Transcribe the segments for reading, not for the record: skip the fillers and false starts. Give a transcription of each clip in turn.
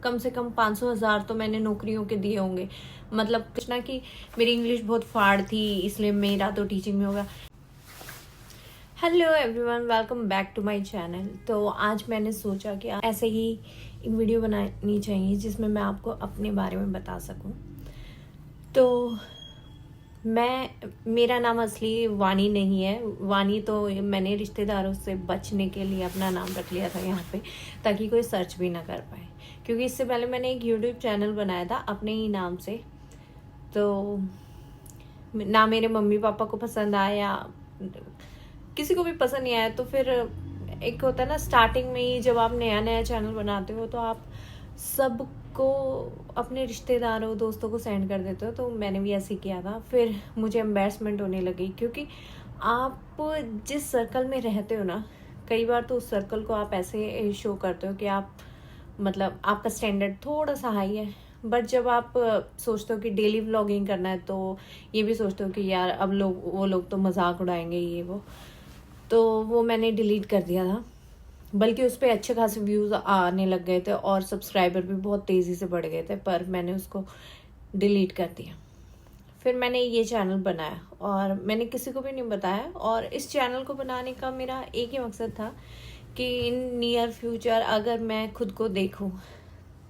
कम से कम 500,000 तो मैंने नौकरियों के दिए होंगे। मतलब कुछ ना कि मेरी इंग्लिश बहुत फाड़ थी इसलिए मेरा तो टीचिंग में होगा। Hello everyone, welcome back to my channel. तो आज मैंने सोचा कि ऐसे ही एक वीडियो बनानी चाहिए जिसमें मैं आपको अपने बारे में बता सकूं। तो मेरा नाम असली वानी नहीं है। वानी तो मैंने रिश्तेदारों से बचने के लिए अपना नाम रख लिया था यहाँ पे, ताकि कोई सर्च भी ना कर पाए। क्योंकि इससे पहले मैंने एक यूट्यूब चैनल बनाया था अपने ही नाम से, तो ना मेरे मम्मी पापा को पसंद आया, किसी को भी पसंद नहीं आया। तो फिर एक होता है ना, स्टार्टिंग में ही जब आप नया नया चैनल बनाते हो तो आप सबको अपने रिश्तेदारों दोस्तों को सेंड कर देते हो। तो मैंने भी ऐसे ही किया था। फिर मुझे एम्बैरसमेंट होने लगी, क्योंकि आप जिस सर्कल में रहते हो ना, कई बार तो उस सर्कल को आप ऐसे शो करते हो कि आप मतलब आपका स्टैंडर्ड थोड़ा सा हाई है। बट जब आप सोचते हो कि डेली व्लॉगिंग करना है तो ये भी सोचते हो कि यार अब वो लोग तो मजाक उड़ाएंगे ये वो, तो वो मैंने डिलीट कर दिया था। बल्कि उस पर अच्छे खासे व्यूज़ आने लग गए थे और सब्सक्राइबर भी बहुत तेज़ी से बढ़ गए थे, पर मैंने उसको डिलीट कर दिया। फिर मैंने ये चैनल बनाया और मैंने किसी को भी नहीं बताया। और इस चैनल को बनाने का मेरा एक ही मकसद था कि इन नियर फ्यूचर अगर मैं खुद को देखूं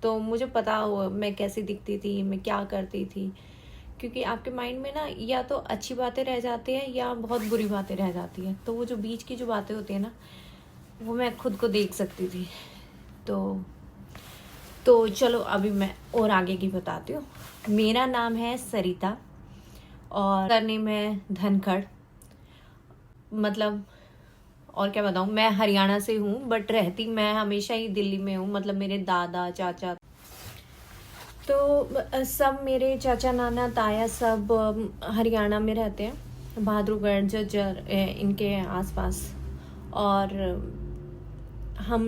तो मुझे पता हो मैं कैसी दिखती थी, मैं क्या करती थी। क्योंकि आपके माइंड में ना या तो अच्छी बातें रह जाती हैं या बहुत बुरी बातें रह जाती हैं। तो वो जो बीच की जो बातें होती हैं ना, वो मैं खुद को देख सकती थी। तो चलो अभी मैं और आगे की बताती हूँ। मेरा नाम है सरिता और सरनेम है धनखड़। मतलब और क्या बताऊँ, मैं हरियाणा से हूँ बट रहती मैं हमेशा ही दिल्ली में हूँ। मतलब मेरे दादा चाचा, तो सब मेरे चाचा नाना ताया सब हरियाणा में रहते हैं, बहादुरगढ़ झज्जर इनके आसपास। और हम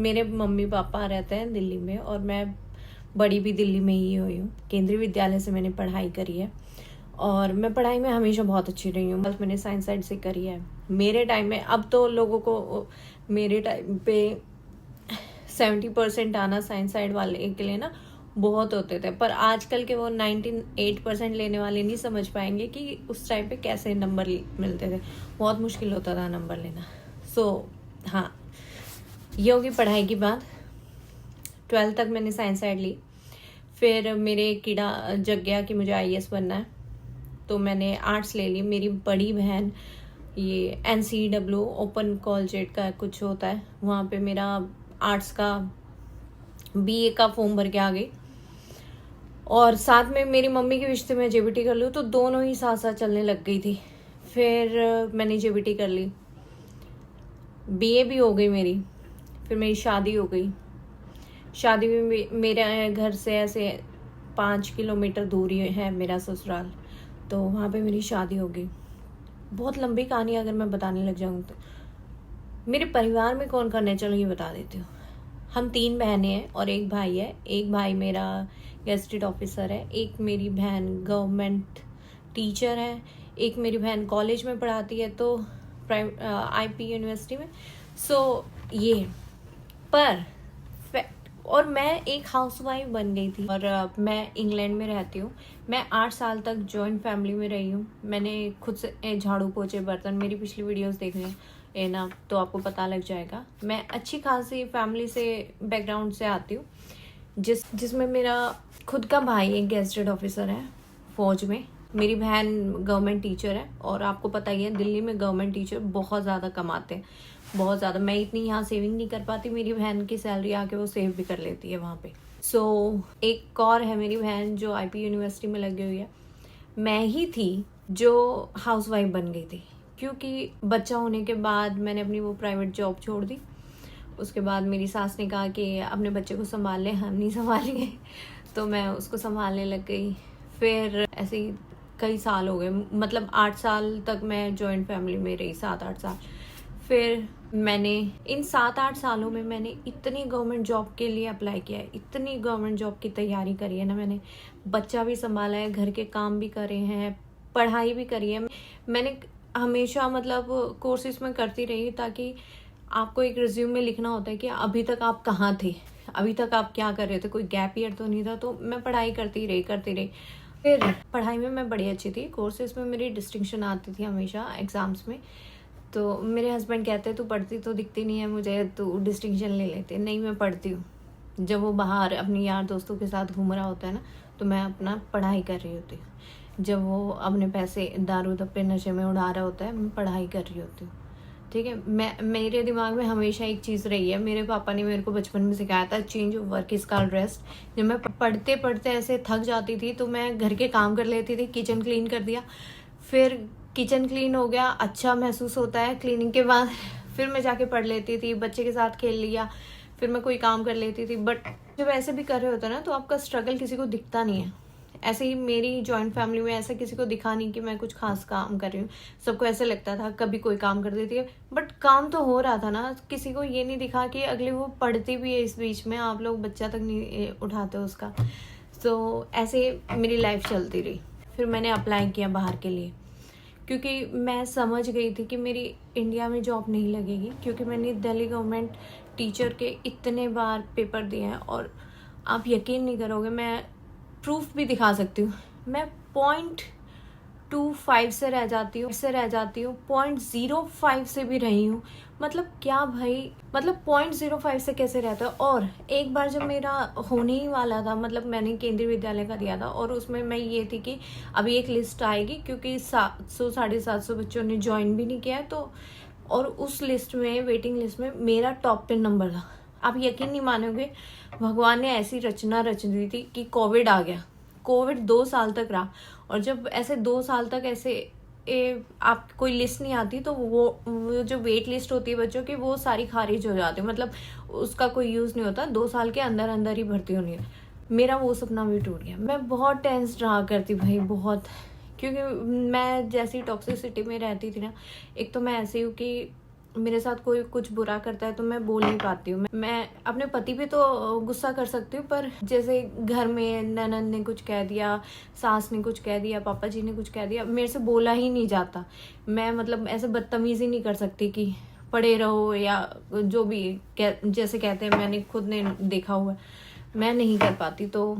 मेरे मम्मी पापा रहते हैं दिल्ली में और मैं बड़ी भी दिल्ली में ही हुई हूँ। केंद्रीय विद्यालय से मैंने पढ़ाई करी है और मैं पढ़ाई में हमेशा बहुत अच्छी रही हूँ। बस मैंने साइंस साइड से करी है। मेरे टाइम में, अब तो लोगों को मेरे टाइम पे 70% आना साइंस साइड वाले के लिए ना बहुत होते थे, पर आजकल के वो 98% लेने वाले नहीं समझ पाएंगे कि उस टाइम पे कैसे नंबर मिलते थे। बहुत मुश्किल होता था नंबर लेना। हाँ, ये होगी पढ़ाई की बात। 12th तक मैंने साइंस साइड ली। फिर मेरे कीड़ा जग गया कि मुझे IAS बनना है, तो मैंने आर्ट्स ले ली। मेरी बड़ी बहन ये NCW ओपन कॉलेज का कुछ होता है, वहाँ पे मेरा आर्ट्स का BA का फॉर्म भर के आ गई। और साथ में मेरी मम्मी की विश थी मैं JBT कर लूँ, तो दोनों ही साथ साथ चलने लग गई थी। फिर मैंने JBT कर ली, BA भी हो गई मेरी। फिर मेरी शादी हो गई। शादी भी मेरे घर से ऐसे 5 किलोमीटर दूरी है मेरा ससुराल, तो वहाँ पे मेरी शादी हो गई। बहुत लंबी कहानी अगर मैं बताने लग जाऊँ तो। मेरे परिवार में कौन कौन है चलो ये बता देती हूँ। हम 3 बहनें हैं और एक भाई है। एक भाई मेरा गेस्टेड ऑफिसर है, एक मेरी बहन गवर्नमेंट टीचर है, एक मेरी बहन कॉलेज में पढ़ाती है तो IP यूनिवर्सिटी में। ये पर और मैं एक हाउसवाइफ बन गई थी और मैं इंग्लैंड में रहती हूँ। मैं 8 साल तक जॉइंट फैमिली में रही हूँ। मैंने खुद से झाड़ू पोछे बर्तन, मेरी पिछली वीडियोस देख लें ना तो आपको पता लग जाएगा। मैं अच्छी खासी फैमिली से बैकग्राउंड से आती हूँ, जिसमें मेरा खुद का भाई एक गेस्टेड ऑफिसर है फौज में। मेरी बहन गवर्नमेंट टीचर है और आपको पता ही है दिल्ली में गवर्नमेंट टीचर बहुत ज़्यादा कमाते हैं, बहुत ज़्यादा। मैं इतनी यहाँ सेविंग नहीं कर पाती, मेरी बहन की सैलरी आके वो सेव भी कर लेती है वहाँ पे। एक और है मेरी बहन जो IP यूनिवर्सिटी में लगी हुई है। मैं ही थी जो हाउसवाइफ बन गई थी, क्योंकि बच्चा होने के बाद मैंने अपनी वो प्राइवेट जॉब छोड़ दी। उसके बाद मेरी सास ने कहा कि अपने बच्चे को संभाल ले, हम नहीं संभालेंगे, तो मैं उसको संभालने लग गई। फिर ऐसे ही कई साल हो गए, मतलब 8 साल तक मैं जॉइंट फैमिली में रही, 7-8 साल। फिर मैंने इन 7-8 सालों में मैंने इतनी गवर्नमेंट जॉब के लिए अप्लाई किया है, इतनी गवर्नमेंट जॉब की तैयारी करी है ना मैंने। बच्चा भी संभाला है, घर के काम भी करे हैं, पढ़ाई भी करी है। मैंने हमेशा मतलब कोर्सेज में करती रही, ताकि आपको एक रिज्यूम में लिखना होता है कि अभी तक आप कहाँ थे, अभी तक आप क्या कर रहे थे, कोई गैप ईयर तो नहीं था। तो मैं पढ़ाई करती रही। फिर पढ़ाई में मैं बड़ी अच्छी थी, कोर्सेज में मेरी डिस्टिंक्शन आती थी हमेशा एग्ज़ाम्स में। तो मेरे हस्बैंड कहते तू पढ़ती तो दिखती नहीं है मुझे, तू डिस्टिंक्शन ले लेते। नहीं, मैं पढ़ती हूँ। जब वो बाहर अपनी यार दोस्तों के साथ घूम रहा होता है ना, तो मैं अपना पढ़ाई कर रही होती हूँ। जब वो अपने पैसे दारू दप्पे नशे में उड़ा रहा होता है, मैं पढ़ाई कर रही होती हूँ। ठीक है, मेरे दिमाग में हमेशा एक चीज़ रही है, मेरे पापा ने मेरे को बचपन में सिखाया था, change of work is called rest. जब मैं पढ़ते पढ़ते ऐसे थक जाती थी तो मैं घर के काम कर लेती थी, किचन क्लीन कर दिया। फिर किचन क्लीन हो गया, अच्छा महसूस होता है क्लीनिंग के बाद। फिर मैं जाके पढ़ लेती थी, बच्चे के साथ खेल लिया, फिर मैं कोई काम कर लेती थी। बट जब ऐसे भी कर रहे होते ना तो आपका स्ट्रगल किसी को दिखता नहीं है। ऐसे ही मेरी जॉइंट फैमिली में ऐसा किसी को दिखा नहीं कि मैं कुछ खास काम कर रही हूँ। सबको ऐसे लगता था कभी कोई काम कर देती है, बट काम तो हो रहा था ना। किसी को ये नहीं दिखा कि अगले वो पढ़ती भी है, इस बीच में आप लोग बच्चा तक नहीं उठाते उसका। तो ऐसे मेरी लाइफ चलती रही। फिर मैंने अप्लाई किया बाहर के लिए, क्योंकि मैं समझ गई थी कि मेरी इंडिया में जॉब नहीं लगेगी। क्योंकि मैंने दिल्ली गवर्नमेंट टीचर के इतने बार पेपर दिए हैं, और आप यकीन नहीं करोगे, मैं प्रूफ भी दिखा सकती हूँ। मैं 0.25 से रह जाती हूँ 0.05 से भी रही हूँ। मतलब क्या भाई, मतलब 0.05 से कैसे रहता है। और एक बार जब मेरा होने ही वाला था, मतलब मैंने केंद्रीय विद्यालय का दिया था, और उसमें मैं ये थी कि अभी एक लिस्ट आएगी, क्योंकि 700-750 बच्चों ने ज्वाइन भी नहीं किया है। तो और उस लिस्ट में, वेटिंग लिस्ट में मेरा टॉप 10 नंबर था। आप यकीन नहीं मानोगे, भगवान ने ऐसी रचना रच दी थी कि कोविड आ गया। कोविड 2 साल तक रहा, और जब ऐसे 2 साल तक ऐसे आप कोई लिस्ट नहीं आती, तो वो जो वेट लिस्ट होती है बच्चों की, वो सारी खारिज हो जाती है। मतलब उसका कोई यूज़ नहीं होता, 2 साल के अंदर अंदर ही भर्ती होनी है। मेरा वो सपना भी टूट गया। मैं बहुत टेंस रहा करती भाई, बहुत। क्योंकि मैं जैसी टॉक्सिसिटी में रहती थी ना, एक तो मैं ऐसी हूँ कि मेरे साथ कोई कुछ बुरा करता है तो मैं बोल नहीं पाती हूँ। मैं अपने पति पे तो गुस्सा कर सकती हूँ, पर जैसे घर में ननद ने कुछ कह दिया, सास ने कुछ कह दिया, पापा जी ने कुछ कह दिया, मेरे से बोला ही नहीं जाता। मैं मतलब ऐसे बदतमीजी नहीं कर सकती कि पड़े रहो, या जो भी जैसे कहते हैं, मैंने खुद ने देखा हुआ है, मैं नहीं कर पाती। तो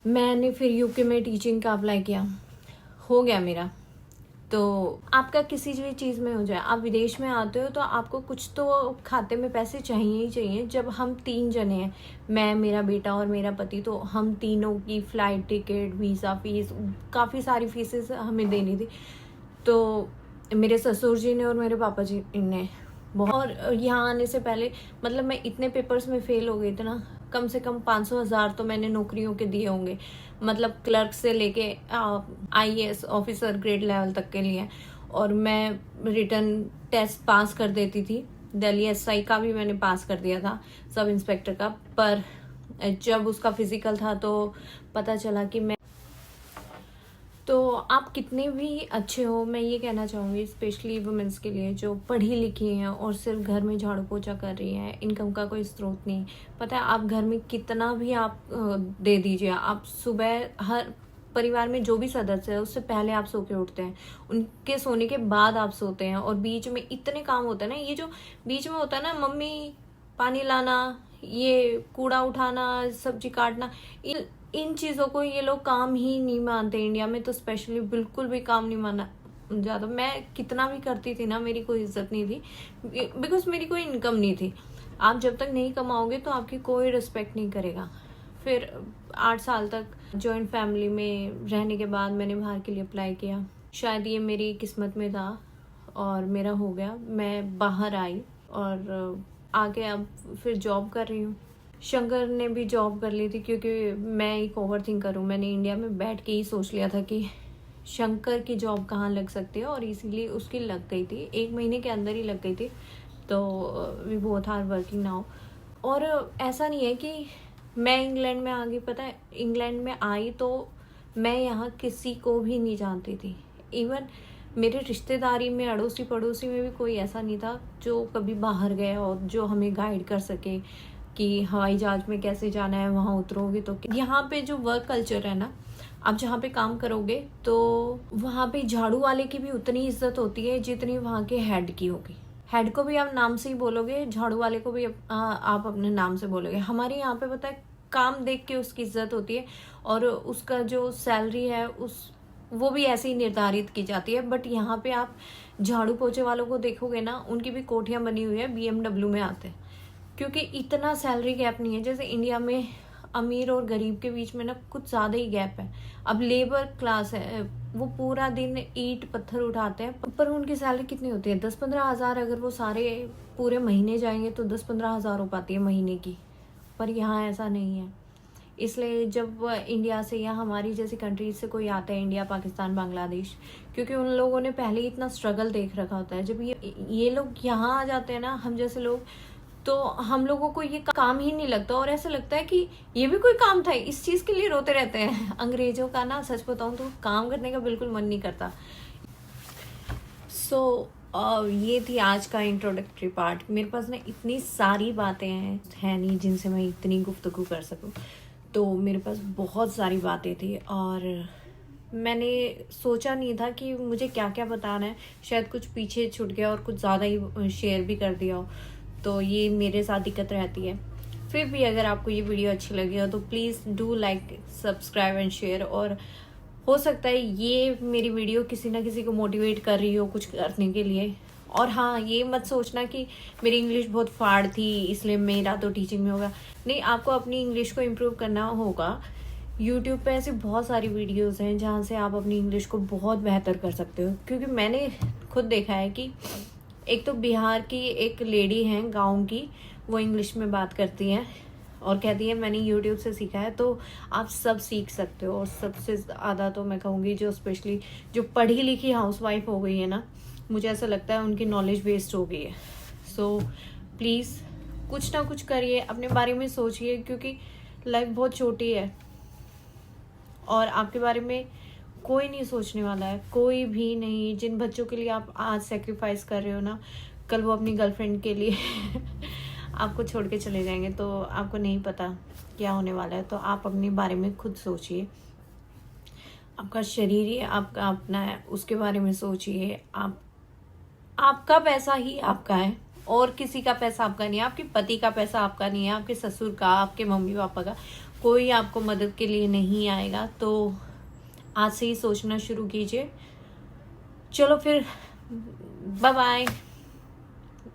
मैंने फिर यूके में टीचिंग का अप्लाई किया, हो गया मेरा। तो आपका किसी भी चीज़ में हो जाए, आप विदेश में आते हो तो आपको कुछ तो खाते में पैसे चाहिए ही चाहिए। जब हम 3 जने हैं, मैं, मेरा बेटा और मेरा पति, तो हम तीनों की फ़्लाइट टिकट, वीज़ा फीस, काफ़ी सारी फीसेस हमें देनी थी। तो मेरे ससुर जी ने और मेरे पापा जी ने और यहाँ आने से पहले, मतलब मैं इतने पेपर्स में फ़ेल हो गई थी ना, कम से कम 500,000 तो मैंने नौकरियों के दिए होंगे। मतलब क्लर्क से लेके IAS ऑफिसर ग्रेड लेवल तक के लिए। और मैं रिटर्न टेस्ट पास कर देती थी। दिल्ली SI का भी मैंने पास कर दिया था, सब इंस्पेक्टर का। पर जब उसका फिजिकल था तो पता चला कि मैं, तो आप कितने भी अच्छे हो, मैं ये कहना चाहूँगी स्पेशली वुमेंस के लिए जो पढ़ी लिखी हैं और सिर्फ घर में झाड़ू पोछा कर रही हैं, इनकम का कोई स्रोत नहीं। पता है, आप घर में कितना भी आप दे दीजिए, आप सुबह हर परिवार में जो भी सदस्य है उससे पहले आप सो के उठते हैं, उनके सोने के बाद आप सोते हैं, और बीच में इतने काम होते हैं ना, ये जो बीच में होता है ना, मम्मी पानी लाना, ये कूड़ा उठाना, सब्जी काटना, इन चीज़ों को ये लोग काम ही नहीं मानते। इंडिया में तो स्पेशली बिल्कुल भी काम नहीं माना ज़्यादा। मैं कितना भी करती थी ना, मेरी कोई इज्जत नहीं थी, बिकॉज मेरी कोई इनकम नहीं थी। आप जब तक नहीं कमाओगे तो आपकी कोई रिस्पेक्ट नहीं करेगा। फिर 8 साल तक जॉइंट फैमिली में रहने के बाद मैंने बाहर के लिए अप्लाई किया। शायद ये मेरी किस्मत में था और मेरा हो गया। मैं बाहर आई और आगे अब फिर जॉब कर रही हूँ। शंकर ने भी जॉब कर ली थी, क्योंकि मैं एक ओवर थिंकर हूँ। मैंने इंडिया में बैठ के ही सोच लिया था कि शंकर की जॉब कहाँ लग सकती है, और इसीलिए उसकी लग गई थी, 1 महीने के अंदर ही लग गई थी। तो we both are working now. और ऐसा नहीं है कि मैं इंग्लैंड में आ गई। पता है, इंग्लैंड में आई तो मैं यहाँ किसी को भी नहीं जानती थी। इवन मेरे रिश्तेदारी में, अड़ोसी पड़ोसी में भी कोई ऐसा नहीं था जो कभी बाहर गया और जो हमें गाइड कर सके कि हवाई जहाज में कैसे जाना है, वहाँ उतरोगे तो। यहाँ पे जो वर्क कल्चर है ना, आप जहाँ पे काम करोगे तो वहाँ पे झाड़ू वाले की भी उतनी इज्जत होती है जितनी वहाँ के हेड की होगी। हेड को भी आप नाम से ही बोलोगे, झाड़ू वाले को भी आप अपने नाम से बोलोगे। हमारे यहाँ पे पता है काम देख के उसकी इज्जत होती है और उसका जो सैलरी है वो भी ऐसे ही निर्धारित की जाती है। बट यहाँ पे आप झाड़ू पोछे वालों को देखोगे ना, उनकी भी कोठियाँ बनी हुई है, BMW में आते हैं, क्योंकि इतना सैलरी गैप नहीं है। जैसे इंडिया में अमीर और गरीब के बीच में ना कुछ ज़्यादा ही गैप है। अब लेबर क्लास है, वो पूरा दिन ईंट पत्थर उठाते हैं, पर उनकी सैलरी कितनी होती है? 10-15 हज़ार। अगर वो सारे पूरे महीने जाएंगे तो 10-15 हज़ार हो पाती है महीने की। पर यहाँ ऐसा नहीं है। इसलिए जब इंडिया से या हमारी जैसी कंट्रीज से कोई आता है, इंडिया, पाकिस्तान, बांग्लादेश, क्योंकि उन लोगों ने पहले ही इतना स्ट्रगल देख रखा होता है। जब ये लोग यहाँ आ जाते हैं ना, हम जैसे लोग, तो हम लोगों को ये काम ही नहीं लगता और ऐसा लगता है कि ये भी कोई काम था, इस चीज़ के लिए रोते रहते हैं। अंग्रेजों का ना सच बताऊँ तो काम करने का बिल्कुल मन नहीं करता। सो ये थी आज का इंट्रोडक्टरी पार्ट। मेरे पास ना इतनी सारी बातें हैं नहीं जिनसे मैं इतनी गुफ्तगू कर सकूं, तो मेरे पास बहुत सारी बातें थी और मैंने सोचा नहीं था कि मुझे क्या क्या बताना है। शायद कुछ पीछे छूट गया और कुछ ज़्यादा ही शेयर भी कर दिया हो, तो ये मेरे साथ दिक्कत रहती है। फिर भी अगर आपको ये वीडियो अच्छी लगी हो तो please do like, subscribe and share. और हो सकता है ये मेरी वीडियो किसी ना किसी को मोटिवेट कर रही हो कुछ करने के लिए। और हाँ, ये मत सोचना कि मेरी इंग्लिश बहुत फाड़ थी इसलिए मेरा तो टीचिंग में होगा। नहीं, आपको अपनी इंग्लिश को इम्प्रूव करना होगा। यूट्यूब पे ऐसी बहुत सारी वीडियोस हैं जहाँ से आप अपनी इंग्लिश को बहुत बेहतर कर सकते हो। क्योंकि मैंने खुद देखा है कि एक तो बिहार की एक लेडी हैं गाँव की, वो इंग्लिश में बात करती हैं और कहती है मैंने यूट्यूब से सीखा है। तो आप सब सीख सकते हो। और सबसे ज़्यादा तो मैं कहूँगी जो स्पेशली जो पढ़ी लिखी हाउसवाइफ हो गई है ना, मुझे ऐसा लगता है उनकी नॉलेज वेस्ट हो गई है। सो प्लीज़ कुछ ना कुछ करिए, अपने बारे में सोचिए, क्योंकि लाइफ बहुत छोटी है और आपके बारे में कोई नहीं सोचने वाला है, कोई भी नहीं। जिन बच्चों के लिए आप आज सेक्रीफाइस कर रहे हो ना, कल वो अपनी गर्लफ्रेंड के लिए आपको छोड़ के चले जाएंगे, तो आपको नहीं पता क्या होने वाला है। तो आप अपने बारे में खुद सोचिए। आपका शरीर ही आपका अपना है, उसके बारे में सोचिए। आपका पैसा ही आपका है और किसी का पैसा आपका नहीं है। आपके पति का पैसा आपका नहीं है, आपके ससुर का, आपके मम्मी पापा का। कोई आपको मदद के लिए नहीं आएगा। तो आज से ही सोचना शुरू कीजिए। चलो फिर बाय बाय,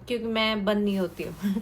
क्योंकि मैं बंद नहीं होती हूँ।